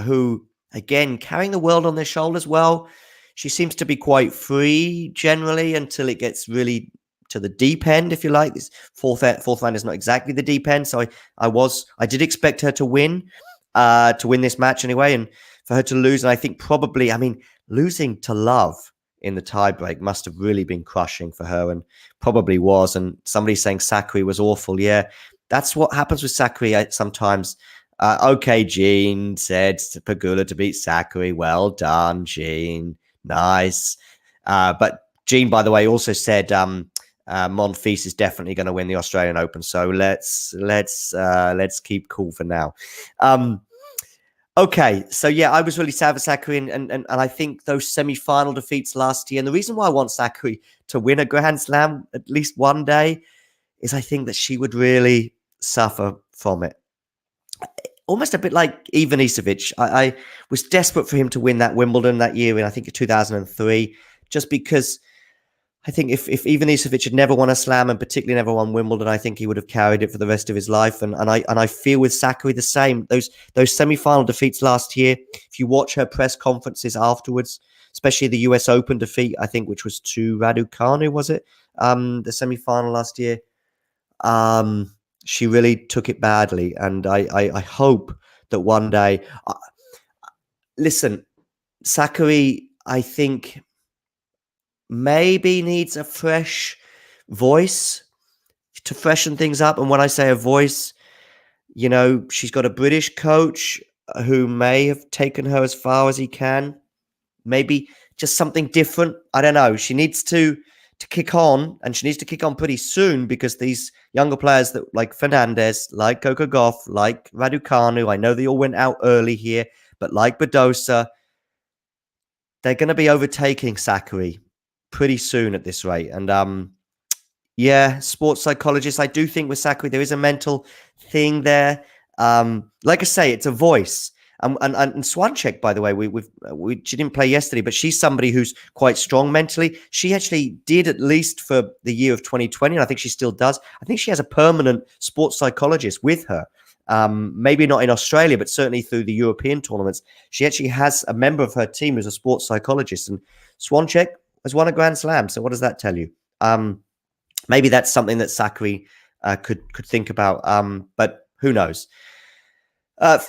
who, again, carrying the world on their shoulders well. She seems to be quite free generally until it gets really to the deep end, if you like. This fourth line is not exactly the deep end, so I did expect her to win this match anyway, and for her to lose. And I think probably, I mean, losing to Love in the tiebreak must have really been crushing for her, and probably was. And somebody saying Sakkari was awful. Yeah, that's what happens with Sakkari sometimes. Okay, Jean said to Pegula to beat Sakkari. Well done, Jean. Nice. But Jean, by the way, also said Monfils is definitely going to win the Australian Open. So let's keep cool for now. Okay, so yeah, I was really sad for Sakkari, and I think those semi-final defeats last year, and the reason why I want Sakkari to win a Grand Slam at least one day is I think that she would really suffer from it. Almost a bit like Ivan Isavic. I was desperate for him to win that Wimbledon that year in, I think, 2003, just because I think if Ivan Isavic had never won a slam and particularly never won Wimbledon, I think he would have carried it for the rest of his life. And I feel with Sakkari the same. Those semi-final defeats last year, if you watch her press conferences afterwards, especially the US Open defeat, I think, which was to Raducanu, was it? The semi-final last year. She really took it badly. And I hope that one day... listen, Sakkari, I think... maybe needs a fresh voice to freshen things up. And when I say a voice, you know, she's got a British coach who may have taken her as far as he can. Maybe just something different. I don't know. She needs to kick on, and she needs to kick on pretty soon, because these younger players that like Fernandez, like Coco Gauff, like Raducanu, I know they all went out early here, but like Badosa, they're going to be overtaking Sakkari pretty soon at this rate. And yeah, sports psychologist, I do think with Sakkari there is a mental thing there. Like I say, it's a voice. And Swanchek, by the way, she didn't play yesterday, but she's somebody who's quite strong mentally. She actually did, at least for the year of 2020, and I think she still does. I think she has a permanent sports psychologist with her. Maybe not in Australia, but certainly through the European tournaments. She actually has a member of her team who's a sports psychologist. And Swanchek has won a Grand Slam. So what does that tell you? Maybe that's something that Sakkari could think about. But who knows?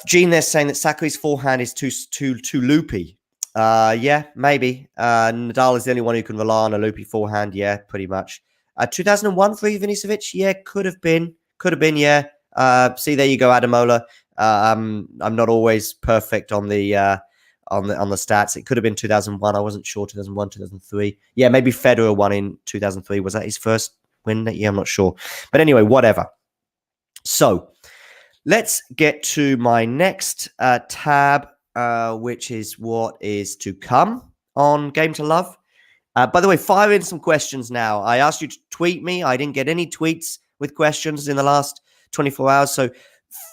Gene, they're saying that Sakkari's forehand is too loopy. Yeah, maybe. Nadal is the only one who can rely on a loopy forehand. Yeah, pretty much. 2001 for Ivan Isavic? Yeah, could have been. Yeah. See, there you go, Adamola. I'm not always perfect on the stats. It could have been 2001. I wasn't sure. 2001, 2003. Yeah, maybe Federer won in 2003. Was that his first win? Yeah, I'm not sure. But anyway, whatever. So let's get to my next tab, which is what is to come on Game to Love. By the way, fire in some questions now. I asked you to tweet me. I didn't get any tweets with questions in the last 24 hours. So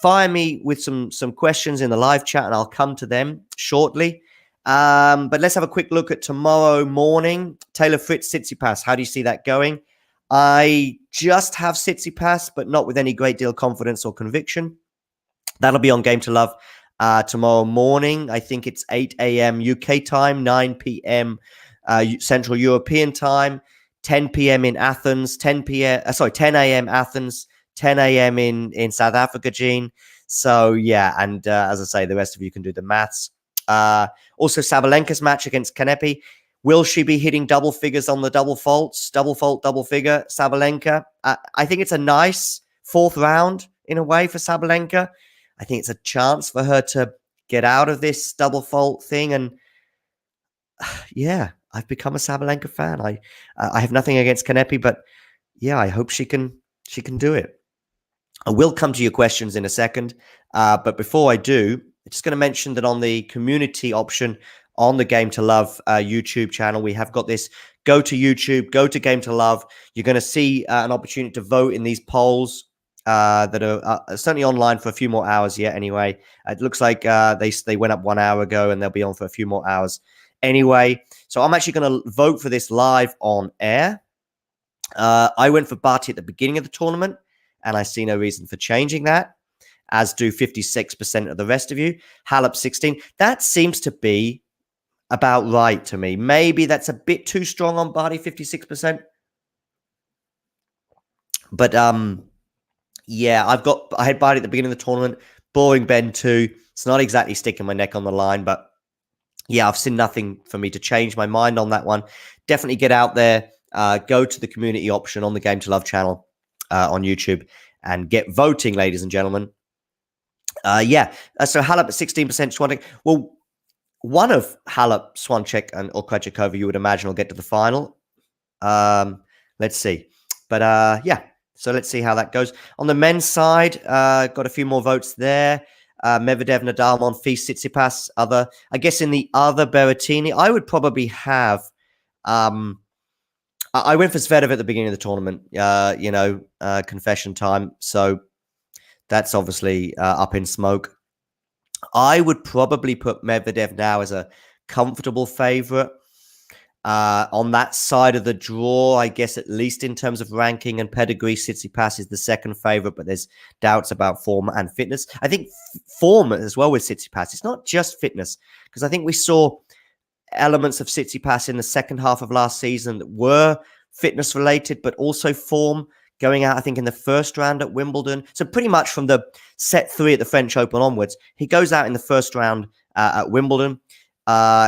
fire me with some questions in the live chat, and I'll come to them shortly. But let's have a quick look at tomorrow morning. Taylor Fritz, Tsitsipas. How do you see that going? I just have Tsitsipas, but not with any great deal of confidence or conviction. That'll be on Game to Love tomorrow morning. I think it's 8 a.m. UK time, 9 p.m. Central European time, 10 p.m. in Athens, 10 a.m. Athens, 10 a.m. in South Africa, Gene. So, yeah, and as I say, the rest of you can do the maths. Also, Sabalenka's match against Kanepi. Will she be hitting double figures on the double faults? Double fault, double figure, Sabalenka. I think it's a nice fourth round in a way for Sabalenka. I think it's a chance for her to get out of this double fault thing. And yeah, I've become a Sabalenka fan. I have nothing against Kanepi, but yeah, I hope she can do it. I will come to your questions in a second. But before I do, I'm just going to mention that on the community option on the Game to Love YouTube channel, we have got this. Go to YouTube, go to Game to Love. You're going to see an opportunity to vote in these polls that are certainly online for a few more hours yet. Anyway, it looks like they went up 1 hour ago, and they'll be on for a few more hours. Anyway, so I'm actually going to vote for this live on air. I went for Barty at the beginning of the tournament, and I see no reason for changing that, as do 56% of the rest of you. Halep 16. That seems to be about right to me. Maybe that's a bit too strong on Barty, 56%. But yeah, I had Barty at the beginning of the tournament. Boring Ben too. It's not exactly sticking my neck on the line, but yeah, I've seen nothing for me to change my mind on that one. Definitely get out there. Go to the community option on the Game to Love channel on YouTube and get voting, ladies and gentlemen. Yeah, so Halep at 16%, Swiatek. Well, one of Halep, Swiatek, or Krejcikova, you would imagine, will get to the final. Let's see. But yeah, so let's see how that goes. On the men's side, got a few more votes there. Medvedev, Nadal, Monfils, Tsitsipas, other. I guess in the other, Berrettini, I would probably have. I went for Zverev at the beginning of the tournament. Confession time. So that's obviously up in smoke. I would probably put Medvedev now as a comfortable favorite. On that side of the draw, I guess at least in terms of ranking and pedigree, Tsitsipas is the second favorite, but there's doubts about form and fitness. I think form as well with Tsitsipas. It's not just fitness, because I think we saw elements of Tsitsipas in the second half of last season that were fitness related, but also form. Going out, I think, in the first round at Wimbledon. So pretty much from the set 3 at the French Open onwards, he goes out in the first round at Wimbledon.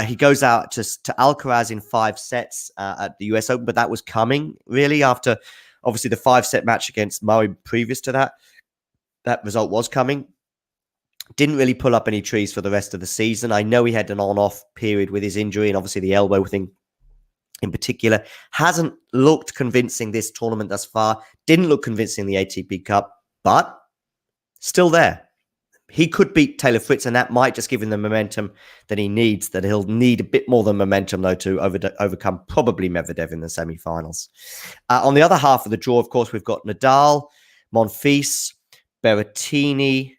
He goes out to Alcaraz in 5 sets at the US Open, but that was coming, really, after, obviously, the 5-set match against Murray previous to that. That result was coming. Didn't really pull up any trees for the rest of the season. I know he had an on-off period with his injury, and obviously the elbow thing in particular. Hasn't looked convincing this tournament thus far. Didn't look convincing in the ATP Cup, but still there. He could beat Taylor Fritz, and that might just give him the momentum that he needs. That he'll need a bit more than momentum, though, to overcome probably Medvedev in the semi-finals. On the other half of the draw, of course, we've got Nadal, Monfils, Berrettini,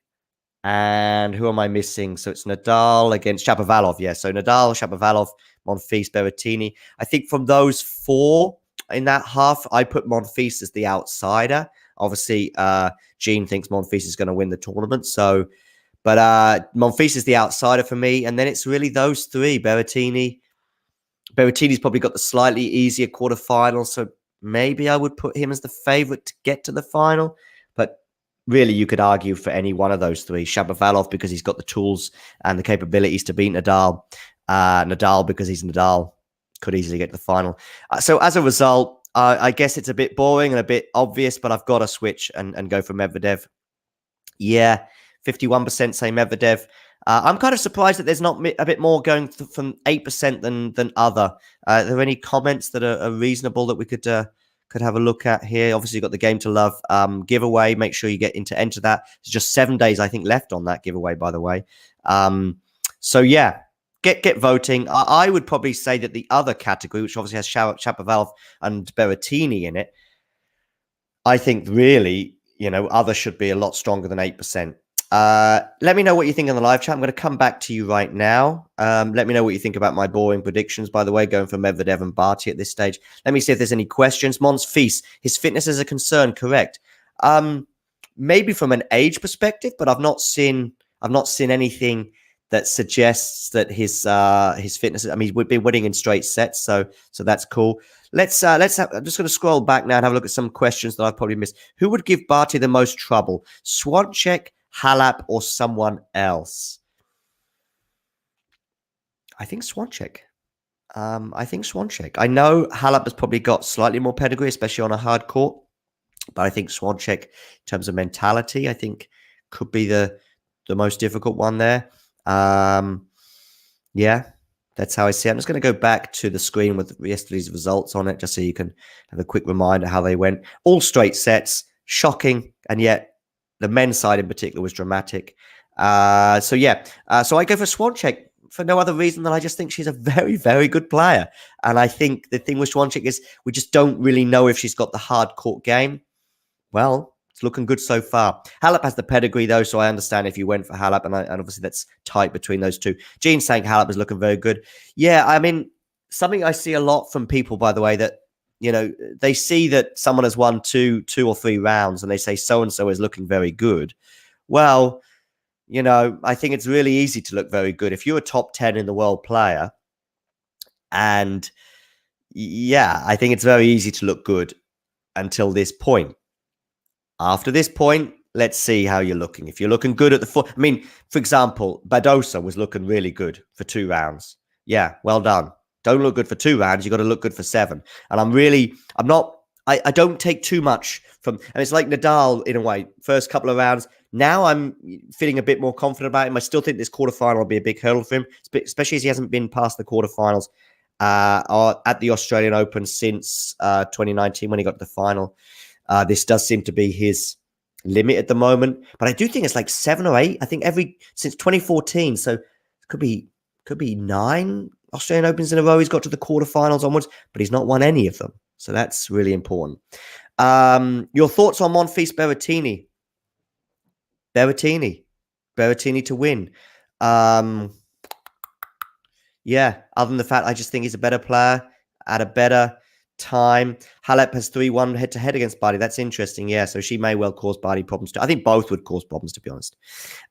and who am I missing? So it's Nadal against Shapovalov. Yeah, so Nadal, Shapovalov, Monfils, Berrettini. I think from those 4 in that half, I put Monfils as the outsider. Obviously, Gene thinks Monfils is going to win the tournament. So, but Monfils is the outsider for me. And then it's really those 3. Berrettini's probably got the slightly easier quarterfinal. So maybe I would put him as the favorite to get to the final. But really, you could argue for any one of those 3. Shapovalov, because he's got the tools and the capabilities to beat Nadal. Nadal, because he's Nadal, could easily get to the final. So as a result, I guess it's a bit boring and a bit obvious, but I've got to switch and go for Medvedev. Yeah, 51% say Medvedev. I'm kind of surprised that there's not a bit more going from 8% than other. Are there any comments that are reasonable that we could have a look at here? Obviously, you've got the Game to Love giveaway. Make sure you get into enter that. There's just 7 days, I think, left on that giveaway, by the way. So yeah, get voting. I would probably say that the other category, which obviously has Shapovalov and Berrettini in it, I think really, others should be a lot stronger than 8%. Let me know what you think in the live chat. I'm going to come back to you right now. Let me know what you think about my boring predictions, by the way, going for Medvedev and Barty at this stage. Let me see if there's any questions. Mons Feast, his fitness is a concern, correct? Maybe from an age perspective, but I've not seen anything that suggests that his fitness. I mean, we've been winning in straight sets, so that's cool. I'm just going to scroll back now and have a look at some questions that I've probably missed. Who would give Barty the most trouble? Swiatek, Halep, or someone else? I think Swiatek. I know Halep has probably got slightly more pedigree, especially on a hard court. But I think Swiatek, in terms of mentality, I think could be the most difficult one there. Yeah, that's how I see it. I'm just going to go back to the screen with yesterday's results on it, just so you can have a quick reminder how they went. All straight sets, shocking, and yet the men's side in particular was dramatic. So I go for Swiatek for no other reason than I just think she's a very, very good player. And I think the thing with Swiatek is we just don't really know if she's got the hard court game. Well, it's looking good so far. Halep has the pedigree, though, so I understand if you went for Halep, and obviously that's tight between those two. Gene's saying Halep is looking very good. Yeah, I mean, something I see a lot from people, by the way, that, they see that someone has won two or three rounds, and they say so-and-so is looking very good. Well, I think it's really easy to look very good. If you're a top 10 in the world player, and yeah, I think it's very easy to look good until this point. After this point, let's see how you're looking. If you're looking good at the foot, I mean, for example, Badosa was looking really good for 2 rounds. Yeah, well done. Don't look good for 2 rounds. You got to look good for 7. And I don't take too much from, and it's like Nadal in a way, first couple of rounds. Now I'm feeling a bit more confident about him. I still think this quarterfinal will be a big hurdle for him, especially as he hasn't been past the quarterfinals at the Australian Open since 2019 when he got to the final. This does seem to be his limit at the moment, but I do think it's like 7 or 8. I think since 2014, so it could be 9 Australian Opens in a row. He's got to the quarterfinals onwards, but he's not won any of them, so that's really important. Your thoughts on Monfils Berrettini? Berrettini to win. Yeah, other than the fact I just think he's a better player at a better time. Halep has 3-1 head-to-head against Barty. That's interesting. Yeah, so she may well cause Barty problems too. I think both would cause problems, to be honest.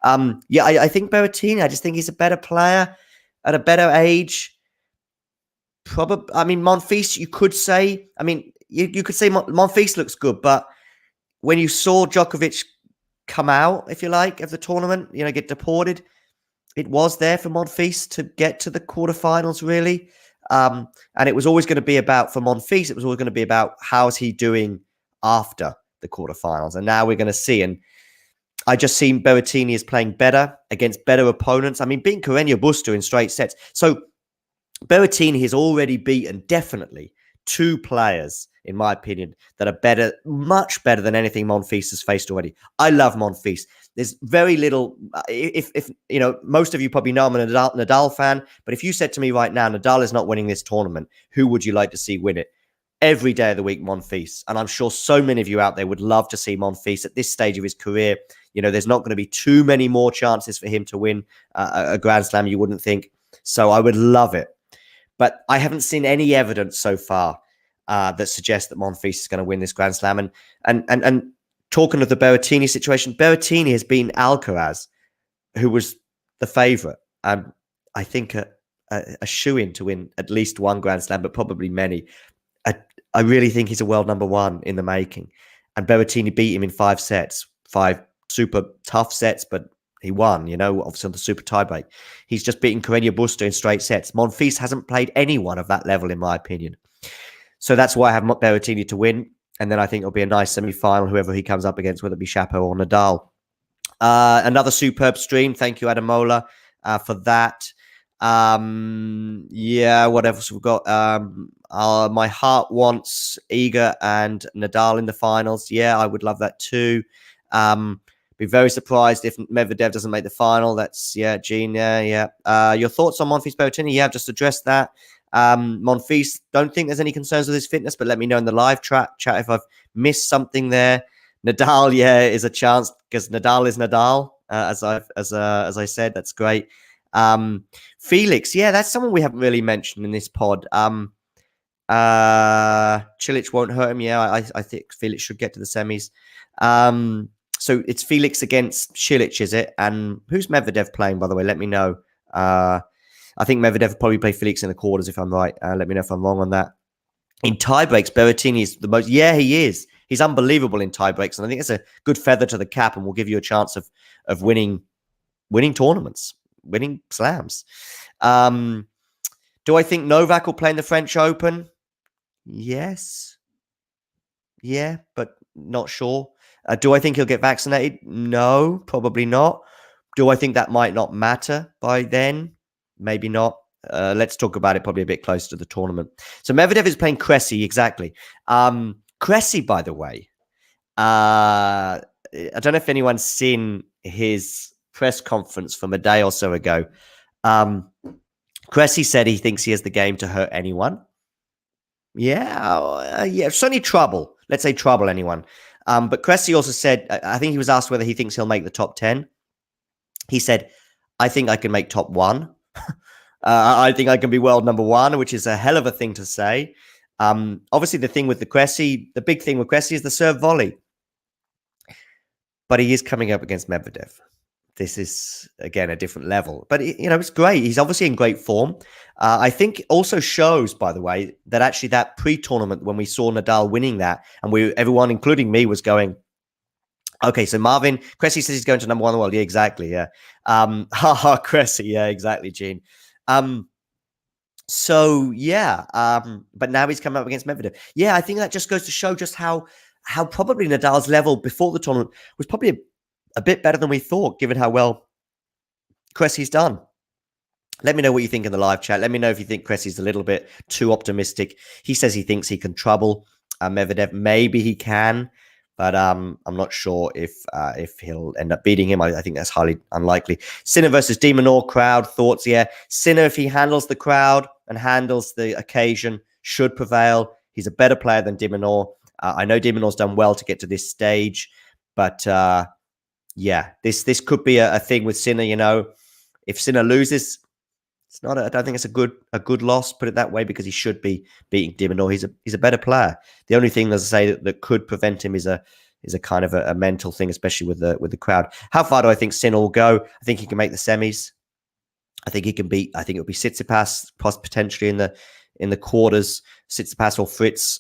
I think Berrettini, I just think he's a better player at a better age. Probably, I mean, Monfils, you could say, you could say Monfils looks good, but when you saw Djokovic come out, if you like, of the tournament, get deported, it was there for Monfils to get to the quarterfinals, really. And it was always going to be about, for Monfils, it was always going to be about how's he doing after the quarterfinals. And now we're going to see. And I just see Berrettini is playing better against better opponents. I mean, beating Carreño Busta in straight sets. So Berrettini has already beaten definitely 2 players, in my opinion, that are better, much better than anything Monfils has faced already. I love Monfils. There's very little, if most of you probably know I'm a Nadal fan, but if you said to me right now, Nadal is not winning this tournament, who would you like to see win it? Every day of the week, Monfils. And I'm sure so many of you out there would love to see Monfils at this stage of his career. There's not going to be too many more chances for him to win a Grand Slam, you wouldn't think. So I would love it. But I haven't seen any evidence so far that suggests that Monfils is going to win this Grand Slam. And talking of the Berrettini situation, Berrettini has been Alcaraz, who was the favourite. I think a shoo-in to win at least one Grand Slam, but probably many. I really think he's a world number 1 in the making. And Berrettini beat him in 5 sets, 5 super tough sets, but he won, obviously on the super tiebreak. He's just beaten Carreño Busta in straight sets. Monfils hasn't played anyone of that level, in my opinion. So that's why I have Berrettini to win. And then I think it'll be a nice semi-final, whoever he comes up against, whether it be Shapo or Nadal. Another superb stream. Thank you, Adamola, for that. What else we've got? My heart wants Iga and Nadal in the finals. Yeah, I would love that too. Be very surprised if Medvedev doesn't make the final. That's, Gene, yeah. Your thoughts on Monfils Berrettini? Yeah, I've just addressed that. Monfils, don't think there's any concerns with his fitness, but let me know in the live chat if I've missed something there. Nadal, yeah, is a chance because Nadal is Nadal. As I said, that's great. Felix, yeah, that's someone we haven't really mentioned in this pod. Cilic won't hurt him. Yeah, I think Felix should get to the semis. So it's Felix against Cilic, is it? And who's Medvedev playing, by the way? Let me know. I think Medvedev will probably play Felix in the quarters if I'm right. Let me know if I'm wrong on that. In tiebreaks, Berrettini is the most. Yeah, he is. He's unbelievable in tiebreaks, and I think it's a good feather to the cap, and will give you a chance of winning tournaments, winning slams. Do I think Novak will play in the French Open? Yes. Yeah, but not sure. Do I think he'll get vaccinated? No, probably not. Do I think that might not matter by then? Maybe not. Let's talk about it probably a bit closer to the tournament. So Medvedev is playing Cressy, exactly. Cressy, by the way, I don't know if anyone's seen his press conference from a day or so ago. Cressy said he thinks he has the game to hurt anyone. Yeah, certainly trouble. Let's say trouble anyone. But Cressy also said, I think he was asked whether he thinks he'll make the top 10. He said, I think I can make top 1. I think I can be world number 1, which is a hell of a thing to say. Obviously, the big thing with Cressy is the serve volley. But he is coming up against Medvedev. This is, again, a different level. But, it's great. He's obviously in great form. I think also shows, by the way, that actually that pre-tournament, when we saw Nadal winning that, and everyone, including me, was going, okay, so Marvin, Cressy says he's going to number 1 in the world. Yeah, exactly, yeah. Cressy, yeah, exactly, Gene. So, yeah, but now he's coming up against Medvedev. Yeah, I think that just goes to show just how probably Nadal's level before the tournament was probably a bit better than we thought, given how well Cressy's done. Let me know what you think in the live chat. Let me know if you think Cressy's a little bit too optimistic. He says he thinks he can trouble Medvedev. Maybe he can, but I'm not sure if he'll end up beating him. I think that's highly unlikely. Sinner versus de Minaur crowd thoughts. Yeah, Sinner, if he handles the crowd and handles the occasion, should prevail. He's a better player than de Minaur. I know de Minaur's done well to get to this stage, but yeah, this could be a thing with Sinner. If Sinner loses, it's not. I don't think it's a good loss. Put it that way, because he should be beating de Minaur. He's a better player. The only thing, as I say, that could prevent him is a kind of a mental thing, especially with the crowd. How far do I think Sinner will go? I think he can make the semis. I think he can beat. I think it'll be Tsitsipas potentially in the quarters. Tsitsipas or Fritz.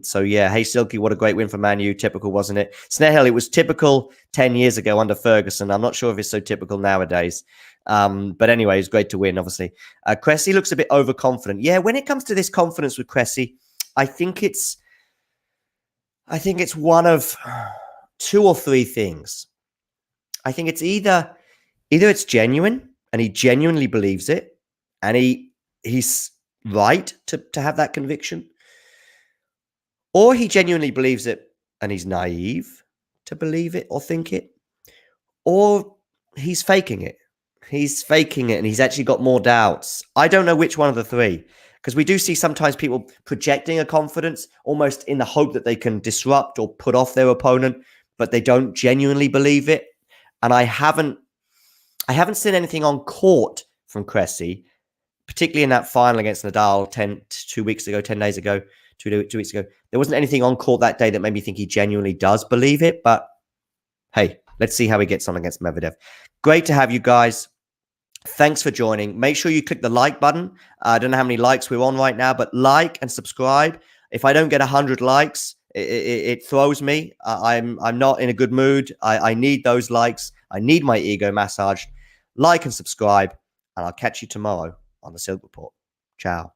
So yeah, hey Silky, what a great win for Man U. Typical, wasn't it? Snehel, it was typical 10 years ago under Ferguson. I'm not sure if it's so typical nowadays. But anyway, it's great to win, obviously. Cressy looks a bit overconfident. Yeah, when it comes to this confidence with Cressy, I think it's one of 2 or 3 things. I think it's either it's genuine and he genuinely believes it, and he's right to have that conviction, or he genuinely believes it and he's naive to believe it or think it, or he's faking it. He's faking it and he's actually got more doubts. I don't know which one of the 3, because we do see sometimes people projecting a confidence almost in the hope that they can disrupt or put off their opponent, but they don't genuinely believe it. And I haven't seen anything on court from Cressy, particularly in that final against Nadal 2 weeks ago, 10 days ago, 2 weeks ago. There wasn't anything on court that day that made me think he genuinely does believe it. But hey, let's see how he gets on against Medvedev. Great to have you guys. Thanks for joining. Make sure you click the like button. I don't know how many likes we're on right now, but like and subscribe. If I don't get 100 likes, it throws me. I'm not in a good mood. I need those likes. I need my ego massaged. Like and subscribe, and I'll catch you tomorrow on the Silk Report. Ciao.